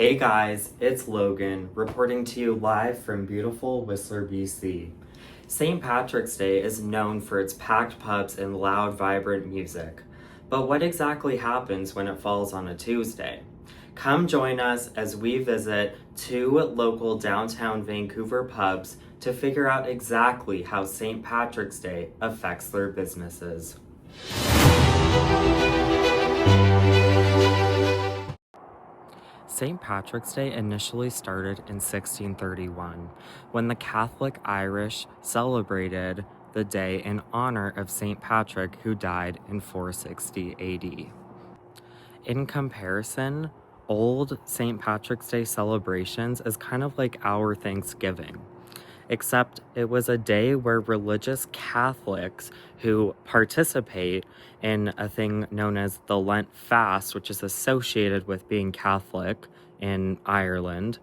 Hey guys, it's Logan, reporting to you live from beautiful Whistler, BC. St. Patrick's Day is known for its packed pubs and loud, vibrant music. But what exactly happens when it falls on a Tuesday? Come join us as we visit two local downtown Vancouver pubs to figure out exactly how St. Patrick's Day affects their businesses. St. Patrick's Day initially started in 1631, when the Catholic Irish celebrated the day in honor of St. Patrick, who died in 460 AD. In comparison, old St. Patrick's Day celebrations is kind of like our Thanksgiving, except it was a day where religious Catholics who participate in a thing known as the Lent fast, which is associated with being Catholic in Ireland,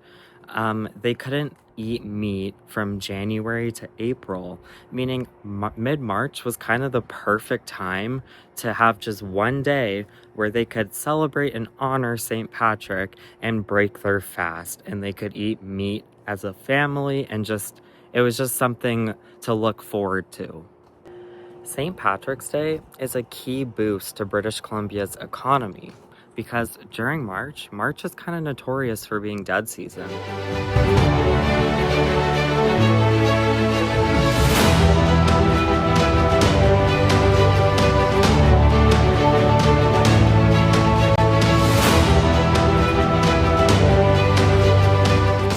they couldn't eat meat from January to April, meaning mid-March was kind of the perfect time to have just one day where they could celebrate and honor St. Patrick and break their fast, and they could eat meat as a family, and it was just something to look forward to. St. Patrick's Day is a key boost to British Columbia's economy because during March is kind of notorious for being dead season.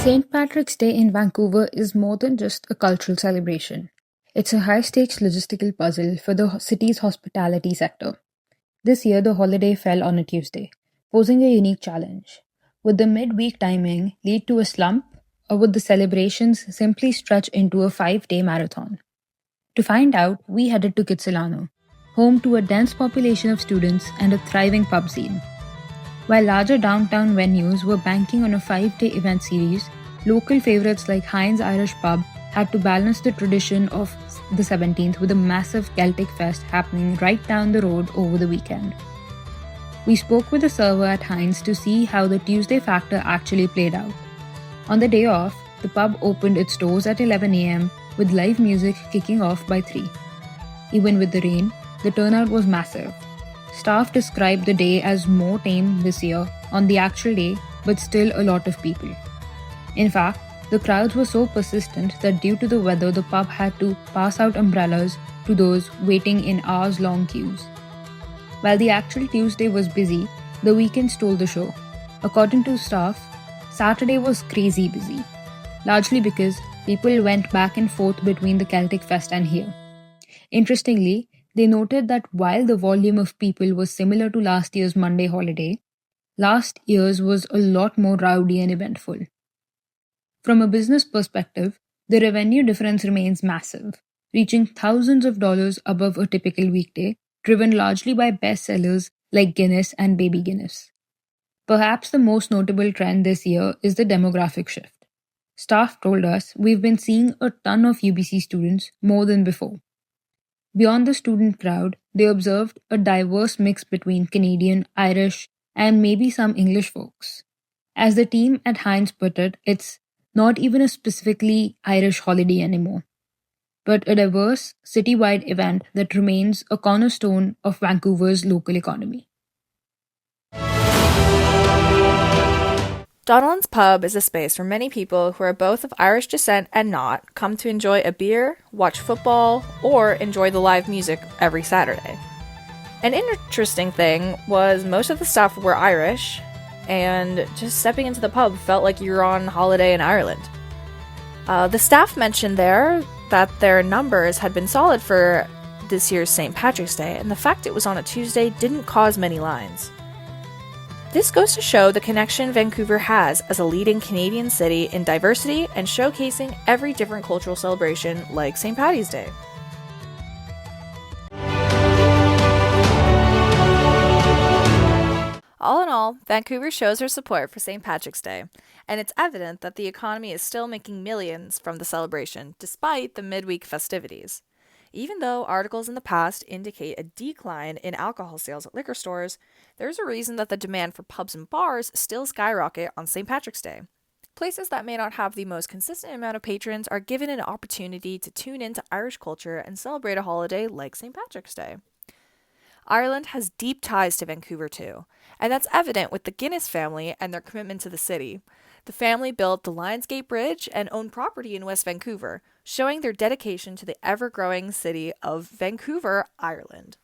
St. Patrick's Day in Vancouver is more than just a cultural celebration. It's a high-stakes logistical puzzle for the city's hospitality sector. This year, the holiday fell on a Tuesday, posing a unique challenge. Would the midweek timing lead to a slump, or would the celebrations simply stretch into a 5-day marathon? To find out, we headed to Kitsilano, home to a dense population of students and a thriving pub scene. While larger downtown venues were banking on a 5-day event series, local favorites like Heinz Irish Pub had to balance the tradition of the 17th with a massive Celtic fest happening right down the road over the weekend. We spoke with a server at Heinz to see how the Tuesday factor actually played out. On the day off, the pub opened its doors at 11 a.m. with live music kicking off by 3. Even with the rain, the turnout was massive. Staff described the day as more tame this year on the actual day, but still a lot of people. In fact, the crowds were so persistent that due to the weather, the pub had to pass out umbrellas to those waiting in hours-long queues. While the actual Tuesday was busy, the weekend stole the show. According to staff, Saturday was crazy busy, largely because people went back and forth between the Celtic Fest and here. Interestingly, they noted that while the volume of people was similar to last year's Monday holiday, last year's was a lot more rowdy and eventful. From a business perspective, the revenue difference remains massive, reaching thousands of dollars above a typical weekday, driven largely by bestsellers like Guinness and Baby Guinness. Perhaps the most notable trend this year is the demographic shift. Staff told us we've been seeing a ton of UBC students more than before. Beyond the student crowd, they observed a diverse mix between Canadian, Irish, and maybe some English folks. As the team at Heinz put it, it's not even a specifically Irish holiday anymore, but a diverse, citywide event that remains a cornerstone of Vancouver's local economy. Donalon's Pub is a space where many people who are both of Irish descent and not come to enjoy a beer, watch football, or enjoy the live music every Saturday. An interesting thing was most of the staff were Irish, and just stepping into the pub felt like you were on holiday in Ireland. The staff mentioned there that their numbers had been solid for this year's St. Patrick's Day, and the fact it was on a Tuesday didn't cause many lines. This goes to show the connection Vancouver has as a leading Canadian city in diversity and showcasing every different cultural celebration like St. Paddy's Day. All in all, Vancouver shows her support for St. Patrick's Day, and it's evident that the economy is still making millions from the celebration despite the midweek festivities. Even though articles in the past indicate a decline in alcohol sales at liquor stores, there's a reason that the demand for pubs and bars still skyrocket on St. Patrick's Day. Places that may not have the most consistent amount of patrons are given an opportunity to tune into Irish culture and celebrate a holiday like St. Patrick's Day. Ireland has deep ties to Vancouver too, and that's evident with the Guinness family and their commitment to the city. The family built the Lionsgate Bridge and owned property in West Vancouver, showing their dedication to the ever growing city of Vancouver, Ireland.